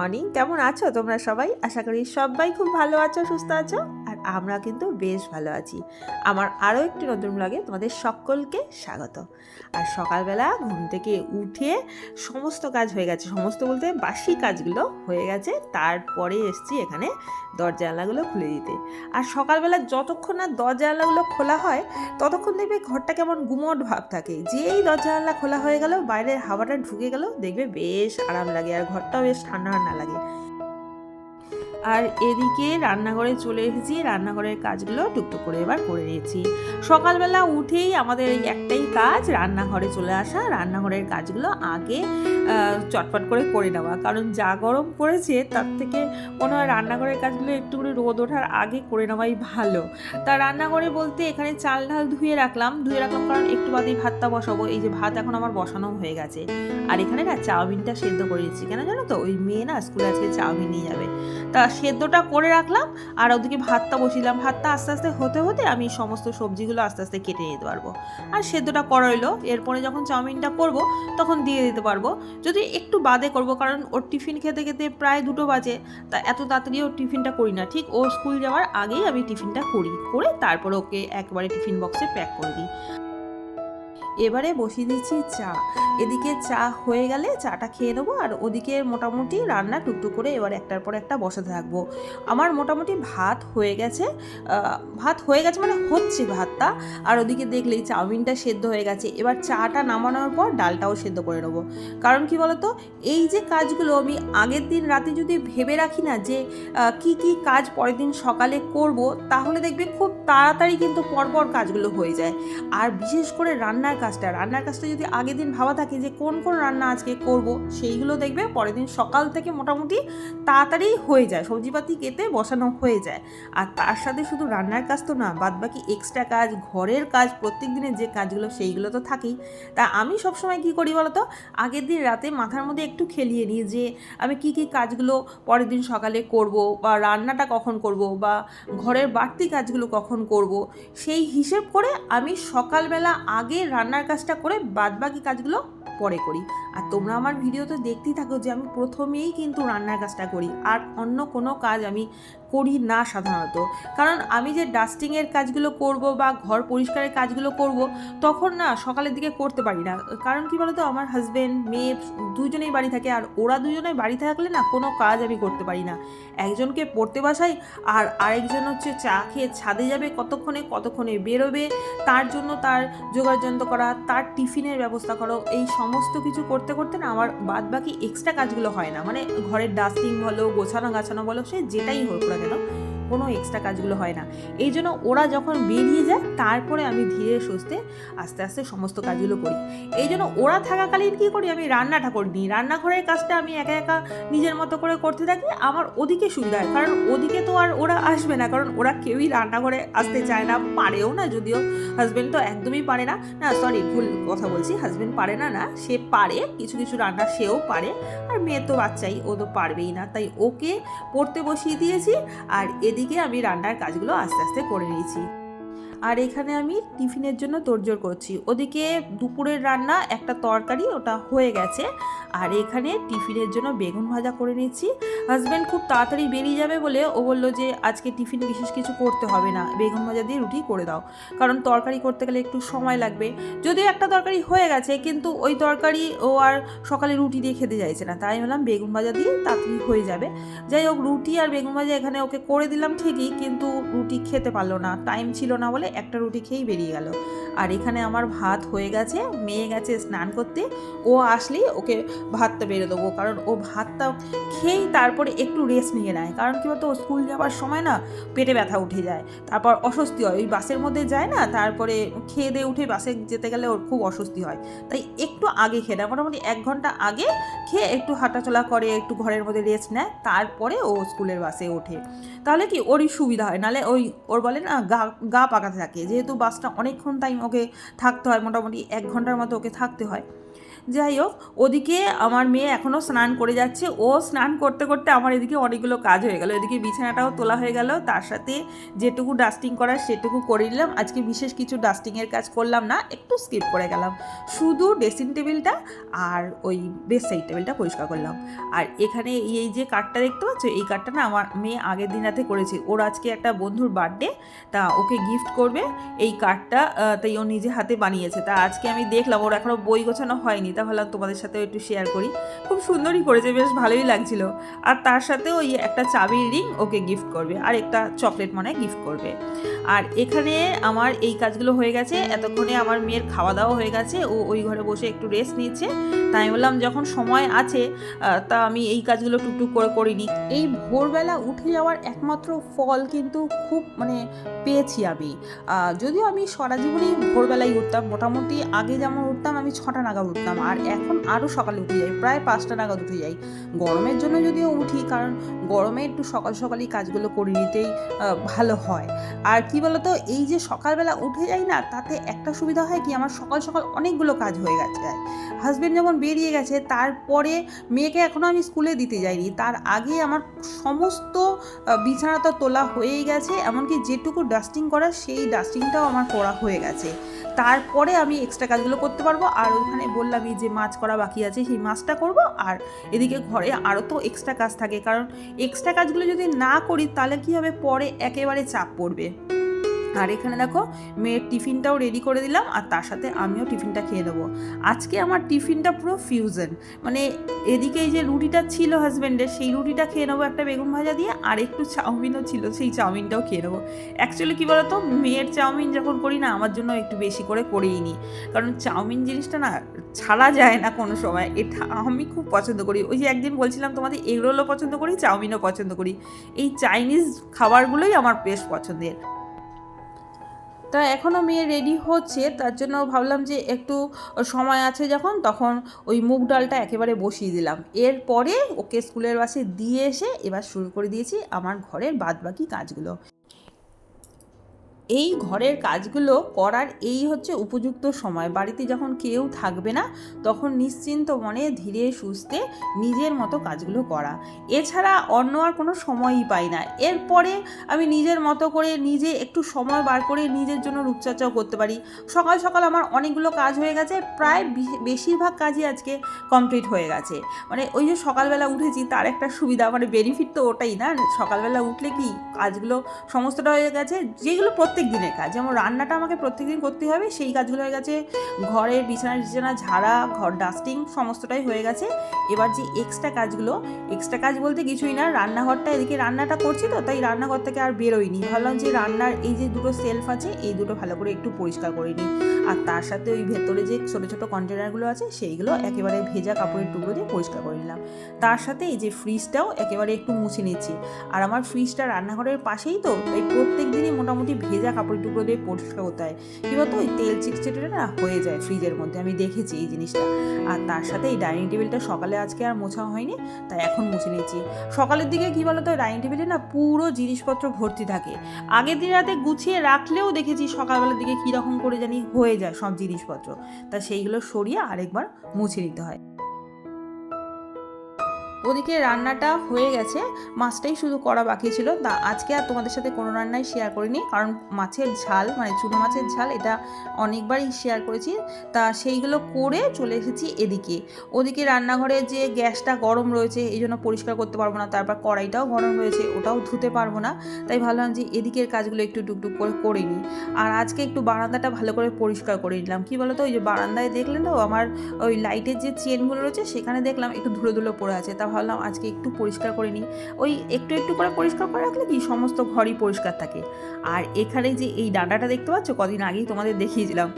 Morning. কেমন আছো তোমরা সবাই? আশা করি সবাই খুব ভালো আছো, সুস্থ আছো। আর আমরা কিন্তু বেশ ভালো আছি। আমার আরও একটি নতুন ব্লগে তোমাদের সকলকে স্বাগত। আর সকালবেলা ঘুম থেকে উঠে সমস্ত কাজ হয়ে গেছে, সমস্ত বলতে বাসি কাজগুলো হয়ে গেছে। তারপরে এসছি এখানে দরজা জানলাগুলো খুলে দিতে। আর সকালবেলা যতক্ষণ না দরজা জানলাগুলো খোলা হয় ততক্ষণ দেখবে ঘরটা কেমন গুমোট ভাব থাকে। যেই দরজা জানলা খোলা হয়ে গেল, বাইরের হাওয়াটা ঢুকে গেল, দেখবে বেশ আরাম লাগে আর ঘরটাও বেশ ঠান্ডা ঠান্ডা লাগে। আর এদিকে রান্নাঘরে চলে এসেছি, রান্নাঘরের কাজগুলো টুকটুক করে এবার করে নিয়েছি। সকালবেলা উঠেই আমাদের এই একটাই কাজ, রান্নাঘরে চলে আসা, রান্নাঘরের কাজগুলো আগে চটপট করে নেওয়া। কারণ যা গরম পড়েছে তার থেকে মনে হয় রান্নাঘরের কাজগুলো একটু করে রোদ ওঠার আগে করে নেওয়াই ভালো। তা রান্নাঘরে বলতে এখানে চাল ঢাল ধুয়ে রাখলাম কারণ একটু বাদেই ভাতটা বসাবো। এই যে ভাত এখন আমার বসানো হয়ে গেছে। আর এখানে না চাউমিনটা সেদ্ধ করে দিচ্ছি। কেন জানো তো, ওই মেয়ে না স্কুলে আজকে চাউমিন নিয়ে যাবে। তা সেদ্ধটা করে রাখলাম আর ওদিকে ভাতটা বসিলাম। ভাতটা আস্তে আস্তে হতে হতে আমি সমস্ত সবজিগুলো আস্তে আস্তে কেটে নিতে পারবো। আর সেদ্ধটা করা হইলো, এরপরে যখন চাউমিনটা করব তখন দিয়ে দিতে পারবো। যদি একটু বাদে করব, কারণ ওর টিফিন খেতে খেতে প্রায় 2টো বাজে। তা এত তাড়াতাড়ি ওর টিফিনটা করি না, ঠিক ও স্কুল যাওয়ার আগেই আমি টিফিনটা করে তারপরে ওকে একবারে টিফিন বক্সে প্যাক করে দিই। এবারে বসিয়ে দিচ্ছি চা। এদিকে চা হয়ে গেলে চাটা খেয়ে নেবো, আর ওদিকে মোটামুটি রান্না টুকটুক করে এবার একটার পর একটা বসাতে থাকবো। আমার মোটামুটি ভাত হয়ে গেছে মানে হচ্ছে ভাতটা। আর ওদিকে দেখলেই চাউমিনটা সেদ্ধ হয়ে গেছে। এবার চাটা নামানোর পর ডালটাও সেদ্ধ করে নেবো। কারণ কি বলতো, এই যে কাজগুলো আমি আগের দিন রাতে যদি ভেবে রাখি না যে কি কি কাজ পরের দিন সকালে করব, তাহলে দেখবে খুব তাড়াতাড়ি কিন্তু পরপর কাজগুলো হয়ে যায়। আর বিশেষ করে রান্নার কাজটা যদি আগের দিন ভাবা থাকে যে কোন কোন রান্না আজকে করব, সেইগুলো দেখবে পরের দিন সকাল থেকে মোটামুটি তাড়াতাড়ি হয়ে যায়, সবজিপাতি কেটে বসানো হয়ে যায়। আর তার সাথে শুধু রান্নার কাজ তো না, বাদবাকি এক্সট্রা কাজ, ঘরের কাজ, প্রত্যেক দিনের যে কাজগুলো সেইগুলো তো থাকেই। তা আমি সবসময় কী করি বলো তো, আগের দিন রাতে মাথার মধ্যে একটু খেলিয়ে নিই যে আমি কি কি কাজগুলো পরের দিন সকালে করব, বা রান্নাটা কখন করব, বা ঘরের বাড়তি কাজগুলো কখন করব, সেই হিসেব করে আমি সকালবেলা আগে রান্নার কাজটা করে বাদবাকি কাজগুলো পরে করি। আর তোমরা আমার ভিডিওতে দেখতেই থাকো যে আমি প্রথমেই কিন্তু রান্নার কাজটা করি, আর অন্য কোনো কাজ আমি করি না সাধারণত। কারণ আমি যে ডাস্টিংয়ের কাজগুলো করব বা ঘর পরিষ্কারের কাজগুলো করব, তখন না সকালের দিকে করতে পারি না। কারণ কি বলতো, আমার হাজব্যান্ড মেয়ে দুজনেই বাড়ি থাকে, আর ওরা দুজনেই বাড়ি থাকলে না কোনো কাজ আমি করতে পারি না। একজনকে পড়তে বসাই, আর আরেকজন হচ্ছে চা খেয়ে ছাদে যাবে, কতক্ষণে বেরোবে, তার জন্য তার জোগাড়যন্ত্র করা, তার টিফিনের ব্যবস্থা করো, এই সমস্ত কিছু করতে করতে না আমার বাদ বাকি এক্সট্রা কাজগুলো হয় না। মানে ঘরের ডাস্টিং বলো, গোছানো গাছানো বলো, সে যেটাই হোক না কেন, কোনো এক্সট্রা কাজগুলো হয় না। এই জন্য ওরা যখন বেরিয়ে যায় তারপরে আমি ধীরে সুস্থে আস্তে আস্তে সমস্ত কাজগুলো করি। এই জন্য ওরা থাকাকালীন কী করি, আমি রান্নাটা করে নিই। রান্নাঘরের কাজটা আমি একা একা নিজের মতো করে করতে থাকি। আমার ওদিকে সুবিধা হয়, কারণ ওদিকে তো আর ওরা আসবে না, কারণ ওরা কেউই রান্নাঘরে আসতে চায় না, পারেও না। যদিও হাজব্যান্ড তো একদমই পারে না, সরি ভুল কথা বলছি, হাজব্যান্ড পারে না, সে পারে কিছু কিছু রান্না, সেও পারে। আর মেয়ে তো বাচ্চাই, ও তো পারবেই না, তাই ওকে পড়তে বসিয়ে দিয়েছি। আর এদিকে আমি রান্নার কাজগুলো আস্তে আস্তে করে নিয়েছি। আর এখানে আমি টিফিনের জন্য তোড়জোড় করছি। ওদিকে দুপুরের রান্না, একটা তরকারি, ওটা হয়ে গেছে। আর এখানে টিফিনের জন্য বেগুন ভাজা করে নিচ্ছি। হাজব্যান্ড খুব তাড়াতাড়ি বেরিয়ে যাবে বলে ও বললো যে আজকে টিফিন বিশেষ কিছু করতে হবে না, বেগুন ভাজা দিয়ে রুটি করে দাও, কারণ তরকারি করতে গেলে একটু সময় লাগবে। যদিও একটা তরকারি হয়ে গেছে, কিন্তু ওই তরকারি ও আর সকালে রুটি দিয়ে খেতে চাইছে না, তাই বললাম বেগুন ভাজা দিয়ে তাড়াতাড়ি হয়ে যাবে। যাই হোক, রুটি আর বেগুন ভাজা এখানে ওকে করে দিলাম ঠিকই, কিন্তু রুটি খেতে পারলো না, টাইম ছিল না বলে একটা রুটি খেয়েই বেরিয়ে গেল। আর এখানে আমার ভাত হয়ে গেছে, মেয়ে গেছে স্নান করতে, ও আসলেই ওকে ভাতটা বেড়ে দেবো, কারণ ও ভাতটা খেয়েই তারপরে একটু রেস্ট নিয়ে নেয়। কারণ কি বলতো, স্কুল যাওয়ার সময় না পেটে ব্যথা উঠে যায়, তারপর অস্বস্তি হয়, ওই বাসের মধ্যে যায় না, তারপরে খেয়ে দিয়ে উঠে বাসে যেতে গেলে ওর খুব অস্বস্তি হয়। তাই একটু আগে খেয়ে নেয়, মোটামুটি 1 ঘন্টা আগে খেয়ে একটু হাঁটাচলা করে, একটু ঘরের মধ্যে রেস্ট নেয়, তারপরে ও স্কুলের বাসে ওঠে। তাহলে কি ওরই সুবিধা হয়, নাহলে ওর বলে না গা পাকাতে থাকে, যেহেতু বাসটা অনেকক্ষণ টাইম ওকে থাকতে হয়, মোটামুটি 1 ঘন্টার মতো ওকে থাকতে হয়। যাই হোক, ওদিকে আমার মেয়ে এখনও স্নান করে যাচ্ছে। ও স্নান করতে করতে আমার এদিকে অনেকগুলো কাজ হয়ে গেল। এদিকে বিছানাটাও তোলা হয়ে গেল, তার সাথে যেটুকু ডাস্টিং করার সেটুকু করে নিলাম। আজকে বিশেষ কিছু ডাস্টিংয়ের কাজ করলাম না, একটু স্কিপ করে গেলাম। শুধু ড্রেসিং টেবিলটা আর ওই বেড সাইড টেবিলটা পরিষ্কার করলাম। আর এখানে এই যে কার্ডটা দেখতে পাচ্ছ, এই কার্ডটা না আমার মেয়ে আগের দিন রাতে করেছে। ওর আজকে একটা বন্ধুর বার্থডে, তা ওকে গিফট করবে এই কার্ডটা, তাই ও নিজে হাতে বানিয়েছে। তা আজকে আমি দেখলাম, ওর এখনও বই গোছানো হয়নি, তা ভাবলাম তোমাদের সাথেও একটু শেয়ার করি। খুব সুন্দরই করেছে, বেশ ভালোই লাগছিল। আর তার সাথে ওই একটা চাবির রিং ওকে গিফট করবে, আর একটা চকলেট মনে গিফট করবে। আর এখানে আমার এই কাজগুলো হয়ে গেছে। এতক্ষণে আমার মেয়ের খাওয়া দাওয়া হয়ে গেছে, ও ওই ঘরে বসে একটু রেস্ট নিচ্ছে। তাই আমি বললাম যখন সময় আছে তা আমি এই কাজগুলো টুকটুক করে করিনি। এই ভোরবেলা উঠে যাওয়ার একমাত্র ফল কিন্তু খুব পেয়েছি আমি। যদিও আমি সারা জীবনেই ভোরবেলায় উঠতাম, মোটামুটি আগে যেমন উঠতাম আমি 6টা নাগাদ উঠতাম, আর এখন আরও সকালে উঠে যাই, প্রায় 5টা নাগাদ উঠে যাই। গরমের জন্য যদিও উঠি, কারণ গরমে একটু সকাল সকালই কাজগুলো করে নিতেই ভালো হয়। আর কি বলতো, এই যে সকালবেলা উঠে যাই না, তাতে একটা সুবিধা হয় কি, আমার সকাল সকাল অনেকগুলো কাজ হয়ে গেছে। হাজব্যান্ড যখন বেরিয়ে গেছে, তারপরে মেয়েকে এখনও আমি স্কুলে দিতে যাইনি, তার আগে আমার সমস্ত বিছানা তো তোলা হয়েই গেছে, এমনকি যেটুকু ডাস্টিং করার সেই ডাস্টিংটাও আমার করা হয়ে গেছে। তারপরে আমি এক্সট্রা কাজগুলো করতে পারবো। আর ওখানে বললামই যে মাছ করা বাকি আছে, সেই মাছটা করব। আর এদিকে ঘরে আরও তো এক্সট্রা কাজ থাকে, কারণ এক্সট্রা কাজগুলো যদি না করি তাহলে কী হবে, পরে একেবারে চাপ পড়বে। আর এখানে দেখো মেয়ের টিফিনটাও রেডি করে দিলাম, আর তার সাথে আমিও টিফিনটা খেয়ে নেবো। আজকে আমার টিফিনটা পুরো ফিউজন, এদিকে এই যে রুটিটা ছিল হাজব্যান্ডের, সেই রুটিটা খেয়ে নেবো একটা বেগুন ভাজা দিয়ে, আর একটু চাউমিনও ছিল, সেই চাউমিনটাও খেয়ে নেবো। অ্যাকচুয়ালি কী বলতো, মেয়ের চাউমিন যখন করি না, আমার জন্য একটু বেশি করে করেই নিই, কারণ চাউমিন জিনিসটা না ছাড়া যায় না কোনো সময়। এটা আমি খুব পছন্দ করি। ওই যে একদিন বলছিলাম তোমাদের, এগরোলও পছন্দ করি, চাউমিনও পছন্দ করি। এই চাইনিজ খাবারগুলোই আমার বেশ পছন্দের। তা এখনও মেয়ে রেডি হচ্ছে, তার জন্য ভাবলাম যে একটু সময় আছে যখন, তখন ওই মুগ ডালটা একেবারে বসিয়ে দিলাম। এরপরে ওকে স্কুলের বাসে দিয়ে এসে এবার শুরু করে দিয়েছি আমার ঘরের বাদবাকি কাজগুলো। এই ঘরের কাজগুলো করার এই হচ্ছে উপযুক্ত সময়। বাড়িতে যখন কেউ থাকবে না, তখন নিশ্চিন্ত মনে ধীরে সুস্থে নিজের মতো কাজগুলো করা, এছাড়া অন্য আর কোনো সময়ই পাই না। এরপরে আমি নিজের মতো করে নিজে একটু সময় বার করে নিজের জন্য রূপচর্চাও করতে পারি। সকাল সকাল আমার অনেকগুলো কাজ হয়ে গেছে, প্রায় বেশিরভাগ কাজই আজকে কমপ্লিট হয়ে গেছে। ওই যে সকালবেলা উঠেছি তার একটা সুবিধা, বেনিফিট তো ওটাই না। সকালবেলা উঠলে কি কাজগুলো সমস্তটা হয়ে গেছে, যেগুলো প্রত্যেক দিনের কাজ, যেমন রান্নাটা আমাকে প্রত্যেকদিন করতে হবে, সেই কাজগুলো হয়ে গেছে। ঘরের বিছানা ঝাড়া, ঘর ডাস্টিং সমস্তটাই হয়ে গেছে। এবার যে এক্সট্রা কাজ বলতে কিছুই না, রান্নাঘরটা এদিকে রান্নাটা করছি তো, তাই রান্নাঘর থেকে আর বেরোয়নি। ভাবলাম যে রান্নার এই যে দুটো সেলফ আছে, এই দুটো ভালো করে একটু পরিষ্কার করে নিই। আর তার সাথে ওই ভেতরে যে ছোটো ছোটো কন্টেনারগুলো আছে, সেইগুলো একেবারে ভেজা কাপড়ের টুকরো দিয়ে পরিষ্কার করে নিলাম। তার সাথে এই যে ফ্রিজটাও একেবারে একটু মুছে নিচ্ছি। আর আমার ফ্রিজটা রান্নাঘরের পাশেই তো, তাই প্রত্যেক দিনই মোটামুটি ভেজা কাপড় টুকরো দিয়ে পরিষ্কার করতে হয়। কী বলতো, ওই তেল চিটচিটে না হয়ে যায় ফ্রিজের মধ্যে, আমি দেখেছি এই জিনিসটা। আর তার সাথে এই ডাইনিং টেবিলটা সকালে আজকে আর মোছা হয়নি, তাই এখন মুছে নিচ্ছি। সকালের দিকে কী বলতো, ডাইনিং টেবিলে না পুরো জিনিসপত্র ভর্তি থাকে। আগের দিন রাতে গুছিয়ে রাখলেও দেখেছি সকালবেলার দিকে কীরকম করে জানি হয়ে যায় সব জিনিসপত্র, তা সেইগুলো সরিয়ে আরেকবার মুছে নিতে হয়। ওদিকে রান্নাটা হয়ে গেছে, মাছটাই শুধু করা বাকি ছিল। তা আজকে আর তোমাদের সাথে কোনো রান্নাই শেয়ার করিনি, কারণ মাছের ঝাল চুনো মাছের ঝাল এটা অনেকবারই শেয়ার করেছি। তা সেইগুলো করে চলে এসেছি এদিকে। ওদিকে রান্নাঘরে যে গ্যাসটা গরম রয়েছে, এই জন্য পরিষ্কার করতে পারবো না, তারপর কড়াইটাও গরম রয়েছে, ওটাও ধুতে পারবো না। তাই ভাবলাম যে এদিকের কাজগুলো একটু টুকটুক করে নিই। আর আজকে একটু বারান্দাটা ভালো করে পরিষ্কার করে নিলাম। কী বলো তো, ওই যে বারান্দায় দেখলেন তো আমার ওই লাইটের যে চেনগুলো রয়েছে, সেখানে দেখলাম একটু ধুলো ধুলো পড়ে আছে। তা ভাবলাম আজকে একটু পরিষ্কার করে নিই। ওই একটু একটু করে পরিষ্কার করে রাখলে কি সমস্ত ঘরই পরিষ্কার থাকে। আর এখানে যে এই ডান্ডাটা দেখতে পাচ্ছ, কদিন আগেই তোমাদের দেখিয়েছিলাম,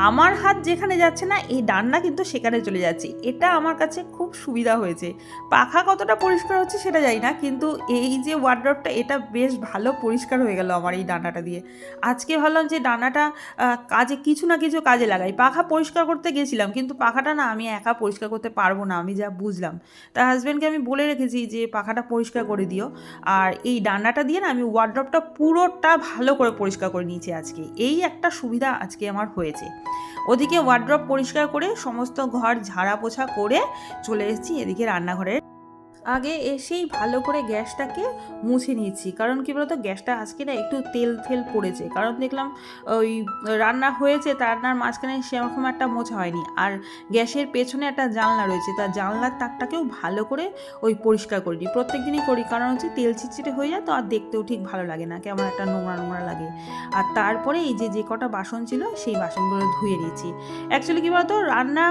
আমার হাত যেখানে যাচ্ছে না, এই ডান্ডা কিন্তু সেখানে চলে যাচ্ছে। এটা আমার কাছে খুব সুবিধা হয়েছে। পাখা কতটা পরিষ্কার হচ্ছে সেটা জানি না, কিন্তু এই যে ওয়ার্ডরোবটা, এটা বেশ ভালো পরিষ্কার হয়ে গেল আমার এই ডান্ডাটা দিয়ে। আজকে ভাবলাম যে ডান্ডাটা কাজে কিছু না কিছু কাজে লাগাই। পাখা পরিষ্কার করতে গেছিলাম, কিন্তু পাখাটা না আমি একা পরিষ্কার করতে পারবো না, আমি যা বুঝলাম। তা হাজব্যান্ডকে আমি বলে রেখেছি যে পাখাটা পরিষ্কার করে দিও। আর এই ডান্ডাটা দিয়ে না আমি ওয়ার্ডরোবটা পুরোটা ভালো করে পরিষ্কার করে নিয়েছি আজকে। এই একটা সুবিধা আজকে আমার হয়েছে। ওদিকে ওয়ার্ড্রপ পরিষ্কার করে সমস্ত ঘর ঝাড়া পোছা করে চলে এসেছি এদিকে রান্নাঘরের। আগে এসেই ভালো করে গ্যাসটাকে মুছে নিয়েছি, কারণ কী বলতো গ্যাসটা আজকে না একটু তেল তেল পড়েছে, কারণ দেখলাম ওই রান্না হয়েছে রান্নার মাঝখানে সেরকম একটা মোছা হয়নি। আর গ্যাসের পেছনে একটা জানলা রয়েছে, তার জানলার তাকটাকেও ভালো করে ওই পরিষ্কার করিনি। প্রত্যেক দিনই করি, কারণ হচ্ছে তেল চিটচিটে হয়ে যায় তো আর দেখতেও ঠিক ভালো লাগে না, কেমন একটা নোংরা নোংরা লাগে। আর তারপরে এই যে কটা বাসন ছিল সেই বাসনগুলো ধুয়ে নিয়েছি। অ্যাকচুয়ালি কী বলতো রান্না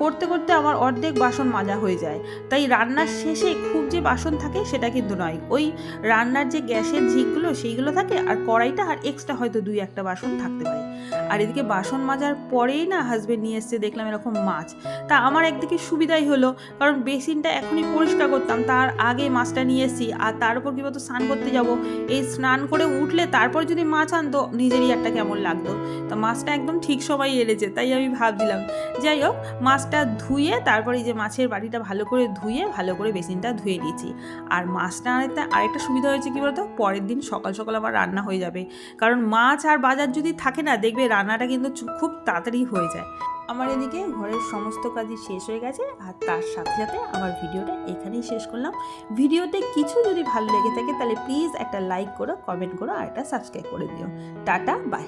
করতে করতে আমার অর্ধেক বাসন মাজা হয়ে যায়, তাই রান্নার শেষে খুব যে বাসন থাকে সেটা কিন্তু নয়, ওই রান্নার যে গ্যাসের ঝিকগুলো সেইগুলো থাকে আর কড়াইটা আর এক্সট্রা হয়তো 2-1টা বাসন থাকতে পারে। আর এদিকে বাসন মাজার পরেই না হাজবেন্ড নিয়ে এসছে, দেখলাম এরকম মাছ। তা আমার একদিকে সুবিধাই হলো, কারণ বেসিনটা এখনই পরিষ্কার করতাম, তার আগে মাছটা নিয়ে এসেছি। আর তার উপর কী বলতো স্নান করতে যাব, এই স্নান করে উঠলে তারপর যদি মাছ আনতো নিজেরই একটা কেমন লাগতো। তো মাছটা একদম ঠিক সময় এনেছে, তাই আমি ভাবছিলাম যাই হোক মাছটা ধুয়ে তারপরে এই যে মাছের বাটিটা ভালো করে ধুয়ে ভালো করে বেসিনটা ধুয়ে নিয়েছি। আর মাছটা আরেকটা সুবিধা হয়েছে কী বলতো, পরের দিন সকাল সকাল আমার রান্না হয়ে যাবে, কারণ মাছ আর বাজার যদি থাকে না দেখবে রান্নাটা কিন্তু খুব তাড়াতাড়ি হয়ে যায়। আমার এদিকে ঘরের সমস্ত কাজই শেষ হয়ে গেছে, আর তার সাথে সাথে আমার ভিডিওটা এখানেই শেষ করলাম। ভিডিওতে কিছু যদি ভালো লেগে থাকে তাহলে প্লিজ একটা লাইক করো, কমেন্ট করো আর একটা সাবস্ক্রাইব করে দিও। Ta ta, by.